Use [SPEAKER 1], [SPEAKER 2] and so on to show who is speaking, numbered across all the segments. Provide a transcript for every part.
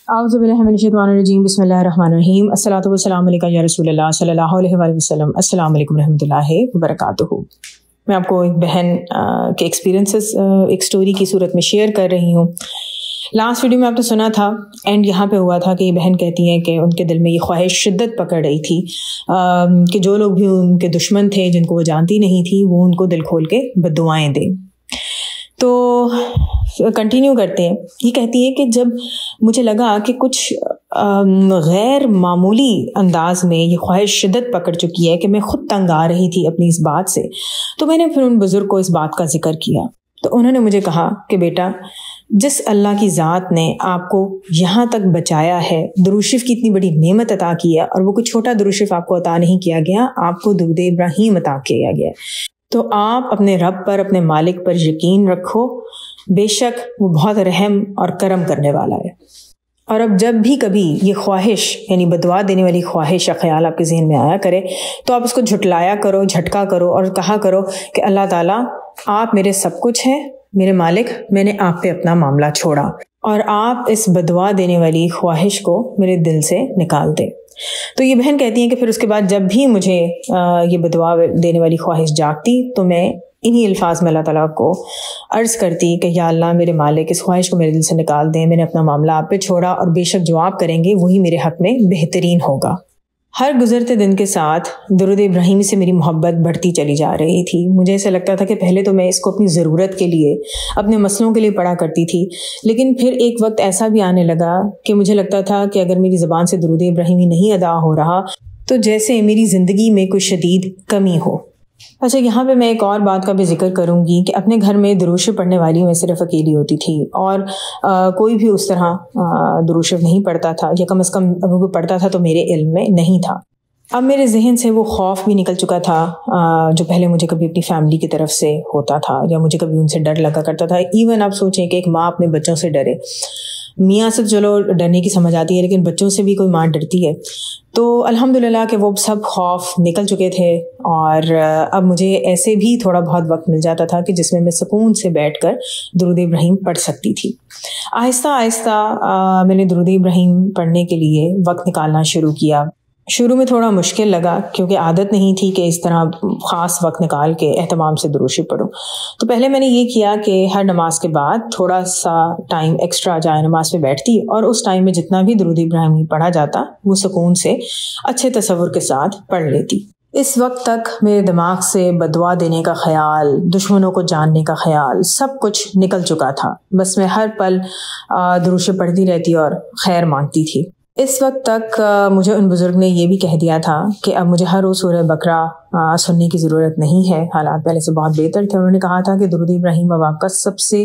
[SPEAKER 1] औज़ुबिल्लाहिमिनश्शैतानिर्रजीम बिस्मिल्लाहिर्रहमानिर्रहीम अस्सलातु वस्सलामु अलैका या रसूलल्लाह सल्लल्लाहु अलैहि वसल्लम अस्सलामु अलैकुम रहमतुल्लाहि व बरकातुहू। मैं आपको एक बहन के एक्सपीरियंसेस एक स्टोरी की सूरत में शेयर कर रही हूँ। लास्ट वीडियो में आपने सुना था, एंड यहाँ पे हुआ था कि ये बहन कहती हैं कि उनके दिल में ये ख्वाहिश शिद्दत पकड़ रही थी कि जो लोग भी उनके दुश्मन थे, जिनको वो जानती नहीं थी, वो उनको दिल खोल के बद्दुआएं दें। तो कंटिन्यू करते हैं। ये कहती है कि जब मुझे लगा कि कुछ गैर मामूली अंदाज में ये ख्वाहिश शिद्दत पकड़ चुकी है कि मैं खुद तंग आ रही थी अपनी इस बात से, तो मैंने फिर उन बुज़ुर्ग को इस बात का जिक्र किया। तो उन्होंने मुझे कहा कि बेटा, जिस अल्लाह की ज़ात ने आपको यहाँ तक बचाया है, दुरूद शरीफ की इतनी बड़ी नेमत अता की है, और वो कुछ छोटा दुरूद शरीफ आपको अता नहीं किया गया, आपको दुरूद इब्राहीम अता किया गया, तो आप अपने रब पर, अपने मालिक पर यकीन रखो, बेशक वो बहुत रहम और करम करने वाला है। और अब जब भी कभी ये ख्वाहिश यानी बदुआ देने वाली ख्वाहिश या ख्याल आपके जहन में आया करे, तो आप उसको झुटलाया करो, झटका करो और कहा करो कि अल्लाह ताला आप मेरे सब कुछ हैं, मेरे मालिक, मैंने आप पे अपना मामला छोड़ा, और आप इस बदुआ देने वाली ख्वाहिश को मेरे दिल से निकाल दें। तो ये बहन कहती हैं कि फिर उसके बाद जब भी मुझे ये बदुआ देने वाली ख्वाहिश जागती, तो मैं इन्हीं अल्फाज में अल्लाह ताला को अर्ज़ करती कि या अल्लाह, मेरे मालिक, इस ख्वाहिश को मेरे दिल से निकाल दें, मैंने अपना मामला आप पे छोड़ा, और बेशक जो आप करेंगे वही मेरे हक़ में बेहतरीन होगा। हर गुज़रते दिन के साथ दुरूद इब्राहीम से मेरी मोहब्बत बढ़ती चली जा रही थी। मुझे ऐसा लगता था कि पहले तो मैं इसको अपनी ज़रूरत के लिए, अपने मसलों के लिए पढ़ा करती थी, लेकिन फिर एक वक्त ऐसा भी आने लगा कि मुझे लगता था कि अगर मेरी ज़बान से दुरूद इब्राहीमी नहीं अदा हो रहा, तो जैसे मेरी ज़िंदगी में कोई शदीद कमी हो। अच्छा, यहाँ पे मैं एक और बात का भी जिक्र करूँगी कि अपने घर में दुरूद शरीफ पढ़ने वाली मैं सिर्फ अकेली होती थी, और कोई भी उस तरह दुरूद शरीफ नहीं पढ़ता था, या कम से कम अगर कोई पढ़ता था तो मेरे इल्म में नहीं था। अब मेरे जहन से वो खौफ भी निकल चुका था जो पहले मुझे कभी अपनी फैमिली की तरफ से होता था, या मुझे कभी उनसे डर लगा करता था। इवन आप सोचें कि एक माँ अपने बच्चों से डरे, मियाँ से चलो डरने की समझ आती है, लेकिन बच्चों से भी कोई माँ डरती है। तो अल्हम्दुलिल्लाह कि वो सब खौफ निकल चुके थे, और अब मुझे ऐसे भी थोड़ा बहुत वक्त मिल जाता था कि जिसमें मैं सुकून से बैठकर दुरूद इब्राहीम पढ़ सकती थी। आहिस्ता आहिस्ता मैंने दुरूद इब्राहीम पढ़ने के लिए वक्त निकालना शुरू किया। शुरू में थोड़ा मुश्किल लगा, क्योंकि आदत नहीं थी कि इस तरह ख़ास वक्त निकाल के एहतमाम से दुरूद शरीफ पढूं। तो पहले मैंने ये किया कि हर नमाज के बाद थोड़ा सा टाइम एक्स्ट्रा जाए नमाज पे बैठती, और उस टाइम में जितना भी दुरूद इब्राहीमी पढ़ा जाता वो सुकून से अच्छे तसव्वुर के साथ पढ़ लेती। इस वक्त तक मेरे दिमाग से बदुआ देने का ख्याल, दुश्मनों को जानने का ख्याल, सब कुछ निकल चुका था। बस मैं हर पल दुरूद शरीफ पढ़ती रहती और खैर मांगती थी। इस वक्त तक मुझे उन बुज़ुर्ग ने ये भी कह दिया था कि अब मुझे हर रोज़ सूरह बकरा सुनने की ज़रूरत नहीं है, हालात पहले से बहुत बेहतर थे। उन्होंने कहा था कि दुरूद इब्राहीम अब आपका सबसे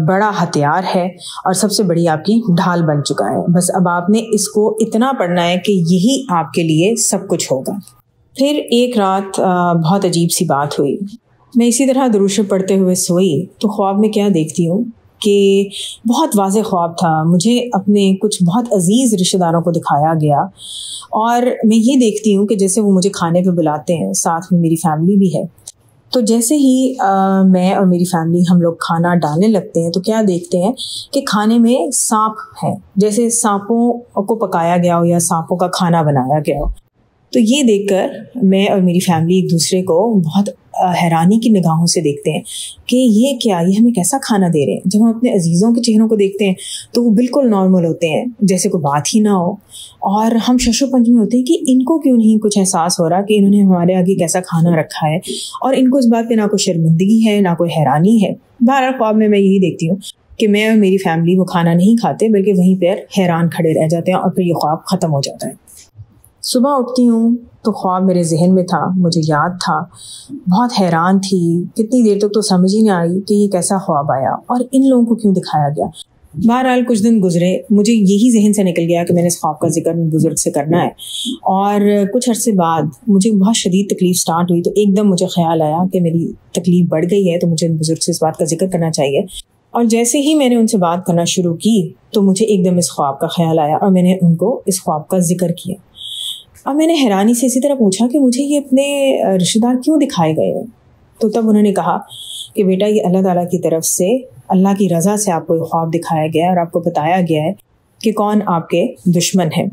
[SPEAKER 1] बड़ा हथियार है और सबसे बड़ी आपकी ढाल बन चुका है। बस अब आपने इसको इतना पढ़ना है कि यही आपके लिए सब कुछ होगा। फिर एक रात बहुत अजीब सी बात हुई। मैं इसी तरह दुरूद शरीफ पढ़ते हुए सोई, तो ख्वाब में क्या देखती हूँ कि बहुत वाज़ेह ख्वाब था। मुझे अपने कुछ बहुत अजीज़ रिश्तेदारों को दिखाया गया, और मैं ये देखती हूँ कि जैसे वो मुझे खाने पे बुलाते हैं, साथ में मेरी फैमिली भी है। तो जैसे ही मैं और मेरी फैमिली हम लोग खाना डालने लगते हैं, तो क्या देखते हैं कि खाने में सांप है, जैसे सांपों को पकाया गया हो या सांपों का खाना बनाया गया हो। तो ये देखकर मैं और मेरी फैमिली एक दूसरे को बहुत हैरानी की निगाहों से देखते हैं कि ये क्या, ये हमें कैसा खाना दे रहे हैं। जब हम अपने अजीज़ों के चेहरों को देखते हैं तो वो बिल्कुल नॉर्मल होते हैं, जैसे कोई बात ही ना हो, और हम शशोपंच में होते हैं कि इनको क्यों नहीं कुछ एहसास हो रहा कि इन्होंने हमारे आगे कैसा खाना रखा है, और इनको इस बात पे ना कोई शर्मिंदगी है ना कोई हैरानी है। बहरहाल ख्वाब में मैं यही देखती हूँ कि मैं और मेरी फैमिली वो खाना नहीं खाते, बल्कि वहीं पर हैरान खड़े रह जाते हैं, और फिर ये ख्वाब ख़त्म हो जाता है। सुबह उठती हूँ तो ख्वाब मेरे जहन में था, मुझे याद था, बहुत हैरान थी। कितनी देर तक तो समझ ही नहीं आई कि ये कैसा ख्वाब आया और इन लोगों को क्यों दिखाया गया। बहरहाल कुछ दिन गुजरे, मुझे यही जहन से निकल गया कि मैंने इस ख्वाब का जिक्र बुजुर्ग से करना है, और कुछ अरसे बाद मुझे बहुत शदीद तकलीफ़ स्टार्ट हुई। तो एकदम मुझे ख्याल आया कि मेरी तकलीफ़ बढ़ गई है, तो मुझे बुजुर्ग से इस बात का जिक्र करना चाहिए। और जैसे ही मैंने उनसे बात करना शुरू की, तो मुझे एकदम इस ख्वाब का ख्याल आया, और मैंने उनको इस ख्वाब का जिक्र किया। अब मैंने हैरानी से इसी तरह पूछा कि मुझे ये अपने रिश्तेदार क्यों दिखाए गए हैं। तो तब उन्होंने कहा कि बेटा, ये अल्लाह ताला की तरफ से, अल्लाह की रज़ा से आपको ख्वाब दिखाया गया है, और आपको बताया गया है کہ کون آپ کے دشمن ہیں۔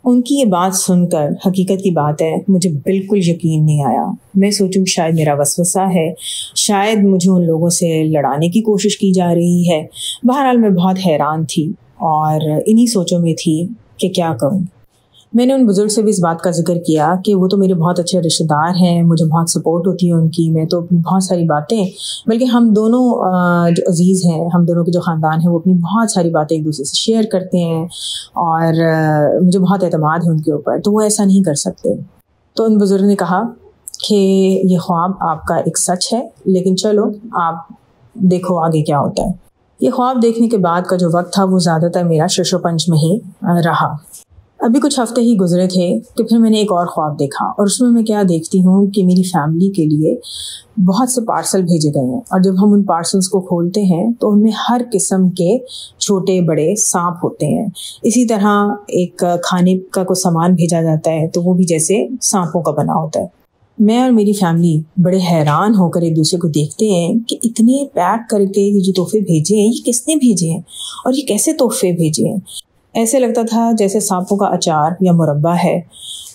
[SPEAKER 1] ان کی یہ بات سن کر، حقیقت کی بات ہے، مجھے بالکل یقین نہیں آیا۔ میں سوچوں شاید میرا وسوسہ ہے، شاید مجھے ان لوگوں سے لڑانے کی کوشش کی جا رہی ہے۔ بہرحال میں بہت حیران تھی اور انہی سوچوں میں تھی کہ کیا کروں۔ میں نے ان بزرگ سے بھی اس بات کا ذکر کیا کہ وہ تو میرے بہت اچھے رشتہ دار ہیں، مجھے بہت سپورٹ ہوتی ہے ان کی، میں تو اپنی بہت ساری باتیں، بلکہ ہم دونوں جو عزیز ہیں، ہم دونوں کے جو خاندان ہیں، وہ اپنی بہت ساری باتیں ایک دوسرے سے شیئر کرتے ہیں اور مجھے بہت اعتماد ہے ان کے اوپر، تو وہ ایسا نہیں کر سکتے۔ تو ان بزرگ نے کہا کہ یہ خواب آپ کا ایک سچ ہے، لیکن چلو آپ دیکھو آگے کیا ہوتا ہے۔ یہ خواب دیکھنے کے بعد کا جو وقت تھا وہ زیادہ تر میرا شش و پنج میں ہی رہا۔ ابھی کچھ ہفتے ہی گزرے تھے کہ پھر میں نے ایک اور خواب دیکھا، اور اس میں کیا دیکھتی ہوں کہ میری فیملی کے لیے بہت سے پارسل بھیجے گئے ہیں، اور جب ہم ان پارسلز کو کھولتے ہیں تو ان میں ہر قسم کے چھوٹے بڑے سانپ ہوتے ہیں۔ اسی طرح ایک کھانے کا کوئی سامان بھیجا جاتا ہے تو وہ بھی جیسے سانپوں کا بنا ہوتا ہے۔ میں اور میری فیملی بڑے حیران ہو کر ایک دوسرے کو دیکھتے ہیں کہ اتنے پیک کر کے یہ جو تحفے بھیجے ہیں، یہ کس نے بھیجے ہیں اور یہ کیسے تحفے بھیجے ہیں۔ ایسے لگتا تھا جیسے سانپوں کا اچار یا مربع ہے،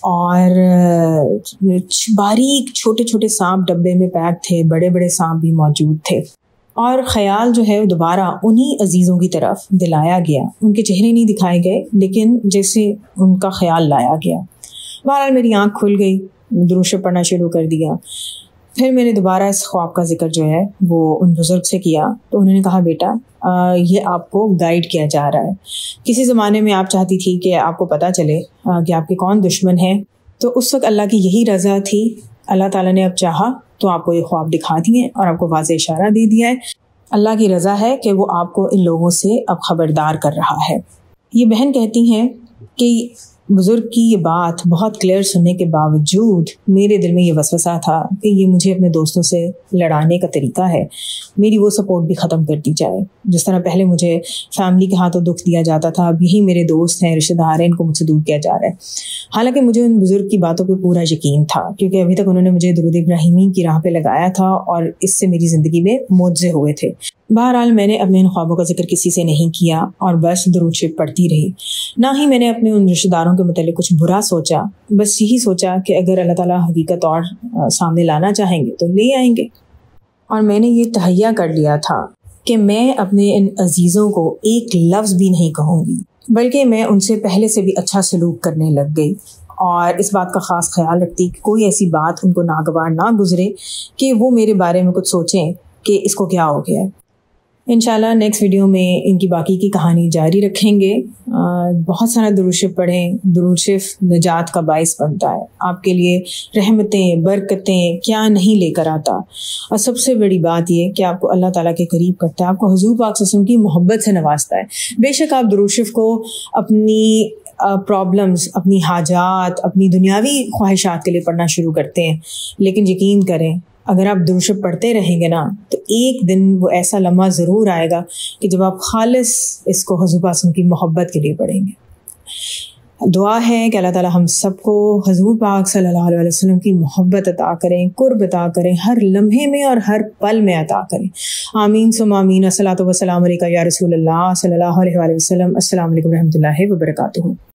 [SPEAKER 1] اور باریک چھوٹے چھوٹے سانپ ڈبے میں پیک تھے، بڑے بڑے سانپ بھی موجود تھے، اور خیال جو ہے دوبارہ انہی عزیزوں کی طرف دلایا گیا۔ ان کے چہرے نہیں دکھائے گئے، لیکن جیسے ان کا خیال لایا گیا۔ بہرحال میری آنکھ کھل گئی، درود شریف پڑھنا شروع کر دیا۔ پھر میں نے دوبارہ اس خواب کا ذکر جو ہے وہ ان بزرگ سے کیا، تو انہوں نے کہا بیٹا یہ آپ کو گائیڈ کیا جا رہا ہے۔ کسی زمانے میں آپ چاہتی تھی کہ آپ کو پتہ چلے کہ آپ کے کون دشمن ہیں، تو اس وقت اللہ کی یہی رضا تھی۔ اللہ تعالیٰ نے اب چاہا تو آپ کو یہ خواب دکھا دیے اور آپ کو واضح اشارہ دے دیا ہے۔ اللہ کی رضا ہے کہ وہ آپ کو ان لوگوں سے اب خبردار کر رہا ہے۔ یہ بہن کہتی ہیں کہ بزرگ کی یہ بات بہت کلیئر سننے کے باوجود میرے دل میں یہ وسوسہ تھا کہ یہ مجھے اپنے دوستوں سے لڑانے کا طریقہ ہے، میری وہ سپورٹ بھی ختم کر دی جائے۔ جس طرح پہلے مجھے فیملی کے ہاتھوں دکھ دیا جاتا تھا، اب یہی میرے دوست ہیں، رشتہ دار ہیں، ان کو مجھ سے دور کیا جا رہا ہے۔ حالانکہ مجھے ان بزرگ کی باتوں پہ پورا یقین تھا، کیونکہ ابھی تک انہوں نے مجھے درود ابراہیمی کی راہ پہ لگایا تھا اور اس سے میری زندگی میں معجزے ہوئے تھے۔ بہرحال میں نے اپنے ان خوابوں کا ذکر کسی سے نہیں کیا اور بس درود شریف پڑھتی رہی۔ نہ ہی میں نے اپنے ان رشتہ داروں کے متعلق کچھ برا سوچا، بس یہی سوچا کہ اگر اللہ تعالیٰ حقیقت اور سامنے لانا چاہیں گے تو لے آئیں گے۔ اور میں نے یہ تہیہ کر لیا تھا کہ میں اپنے ان عزیزوں کو ایک لفظ بھی نہیں کہوں گی، بلکہ میں ان سے پہلے سے بھی اچھا سلوک کرنے لگ گئی، اور اس بات کا خاص خیال رکھتی کہ کوئی ایسی بات ان کو ناگوار نہ گزرے کہ وہ میرے بارے میں کچھ سوچیں کہ اس کو کیا ہو گیا ہے۔ انشاءاللہ نیکسٹ ویڈیو میں ان کی باقی کی کہانی جاری رکھیں گے۔ بہت سارا درود شریف پڑھیں، درود شریف نجات کا باعث بنتا ہے، آپ کے لیے رحمتیں برکتیں کیا نہیں لے کر آتا، اور سب سے بڑی بات یہ کہ آپ کو اللہ تعالیٰ کے قریب کرتا ہے، آپ کو حضور پاک صلی اللہ علیہ وسلم کی محبت سے نوازتا ہے۔ بے شک آپ درود شریف کو اپنی پرابلمز، اپنی حاجات، اپنی دنیاوی خواہشات کے لیے پڑھنا شروع کرتے ہیں، لیکن یقین کریں اگر آپ درود شریف پڑھتے رہیں گے نا تو ایک دن وہ ایسا لمحہ ضرور آئے گا کہ جب آپ خالص اس کو حضور پاک کی محبت کے لیے پڑھیں گے۔ دعا ہے کہ اللہ تعالیٰ ہم سب کو حضور پاک صلی اللہ علیہ وسلم کی محبت عطا کریں، قرب عطا کریں، ہر لمحے میں اور ہر پل میں عطا کریں۔ آمین ثم آمین۔ الصلاۃ والسلام علیکہ یا رسول اللہ صلی اللہ علیہ وسلم۔ السلام علیکم ورحمۃ اللہ وبرکاتہ۔